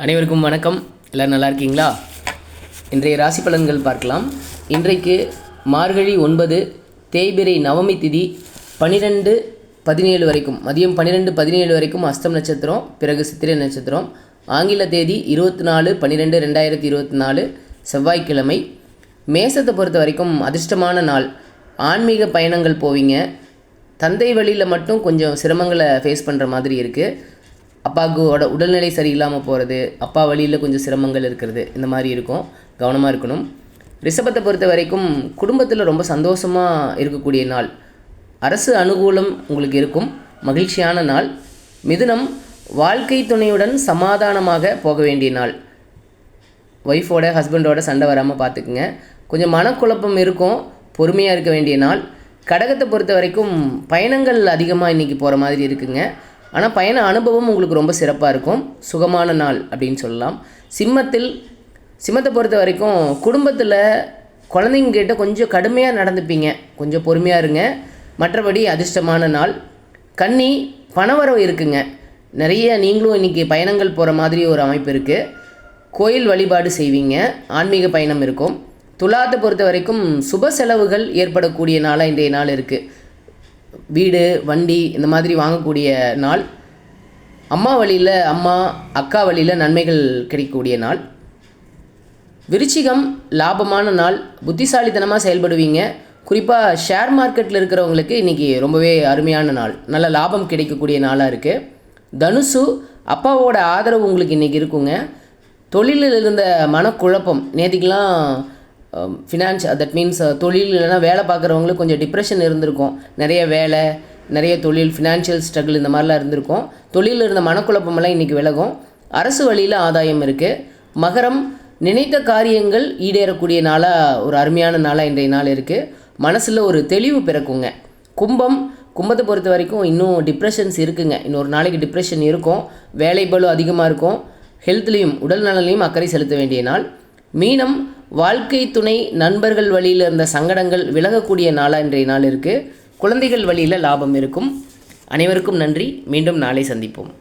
அனைவருக்கும் வணக்கம். எல்லோரும் நல்லா இருக்கீங்களா? இன்றைய ராசி பலன்கள் பார்க்கலாம். இன்றைக்கு மார்கழி 9 தேய்பிறை நவமி திதி 12-17 வரைக்கும், மதியம் 12-17 வரைக்கும் அஸ்தம் நட்சத்திரம், பிறகு சித்திரை நட்சத்திரம். ஆங்கில தேதி 24/12/2024 செவ்வாய்க்கிழமை. மேசத்தை பொறுத்த வரைக்கும் அதிர்ஷ்டமான நாள். ஆன்மீக பயணங்கள் போவீங்க. தந்தை வழியில் மட்டும் கொஞ்சம் சிரமங்களை ஃபேஸ் பண்ணுற மாதிரி இருக்குது. அப்பாவுக்கோட உடல்நிலை சரியில்லாமல் போகிறது, அப்பா வழியில் கொஞ்சம் சிரமங்கள் இருக்கிறது, இந்த மாதிரி இருக்கும். கவனமாக இருக்கணும். ரிஷபத்தை பொறுத்த வரைக்கும் குடும்பத்தில் ரொம்ப சந்தோஷமாக இருக்கக்கூடிய நாள். அரசு அனுகூலம் உங்களுக்கு இருக்கும். மகிழ்ச்சியான நாள். மிதுனம், வாழ்க்கை துணையுடன் சமாதானமாக போக வேண்டிய நாள். ஒய்ஃபோட ஹஸ்பண்டோட சண்டை வராமல் பார்த்துக்குங்க. கொஞ்சம் மனக்குழப்பம் இருக்கும். பொறுமையாக இருக்க வேண்டிய நாள். கடகத்தை பொறுத்த வரைக்கும் பயணங்கள் அதிகமாக இன்றைக்கி போகிற மாதிரி இருக்குங்க. ஆனால் பயண அனுபவம் உங்களுக்கு ரொம்ப சிறப்பாக இருக்கும். சுகமான நாள் அப்படின்னு சொல்லலாம். சிம்மத்தை பொறுத்த வரைக்கும் குடும்பத்தில் குழந்தைங்கிட்ட கொஞ்சம் கடுமையாக நடந்துப்பீங்க. கொஞ்சம் பொறுமையாக இருங்க. மற்றபடி அதிர்ஷ்டமான நாள். கன்னி, பணவரவு இருக்குங்க. நிறைய நீங்களும் இன்றைக்கி பயணங்கள் போகிற மாதிரி ஒரு அமைப்பு இருக்குது. கோயில் வழிபாடு செய்வீங்க. ஆன்மீக பயணம் இருக்கும். துலாத்தை பொறுத்த வரைக்கும் சுப செலவுகள் ஏற்படக்கூடிய நாளாக இன்றைய நாள் இருக்குது. வீடு, வண்டி இந்த மாதிரி வாங்கக்கூடிய நாள். அம்மா வழியில், அக்கா வழியில் நன்மைகள் கிடைக்கக்கூடிய நாள். விருச்சிகம், லாபமான நாள். புத்திசாலித்தனமாக செயல்படுவீங்க. குறிப்பாக ஷேர் மார்க்கெட்டில் இருக்கிறவங்களுக்கு இன்றைக்கி ரொம்பவே அருமையான நாள். நல்ல லாபம் கிடைக்கக்கூடிய நாளாக இருக்குது. தனுசு, அப்பாவோட ஆதரவு உங்களுக்கு இன்றைக்கி இருக்குங்க. தொழிலில் இருந்த மனக்குழப்பம் நேற்றுக்கெலாம் தட் மீன்ஸ் தொழில் இல்லைனா வேலை பார்க்குறவங்களுக்கு கொஞ்சம் டிப்ரெஷன் இருந்திருக்கும். நிறைய வேலை, நிறைய தொழில், ஃபினான்ஷியல் ஸ்ட்ரகிள் இந்த மாதிரிலாம் இருந்திருக்கும். தொழிலில் இருந்த மனக்குழப்பமெல்லாம் இன்றைக்கி விலகும். அரசு வழியில் ஆதாயம் இருக்குது. மகரம், நினைத்த காரியங்கள் ஈடேறக்கூடிய நாளாக, ஒரு அருமையான நாளாக இன்றைய நாள் இருக்குது. மனசில் ஒரு தெளிவு பிறக்குங்க. கும்பத்தை பொறுத்த வரைக்கும் இன்னும் டிப்ரெஷன்ஸ் இருக்குங்க. இன்னொரு நாளைக்கு டிப்ரெஷன் இருக்கும். வேலை பளு அதிகமாக இருக்கும். ஹெல்த்லேயும் உடல் நலனையும் அக்கறை செலுத்த வேண்டிய நாள். மீனம், வாழ்க்கை துணை, நண்பர்கள் வழியில் இருந்த சங்கடங்கள் விலகக்கூடிய நாளாக இன்றைய நாள் இருக்குது. குழந்தைகள் வழியில் லாபம் இருக்கும். அனைவருக்கும் நன்றி. மீண்டும் நாளை சந்திப்போம்.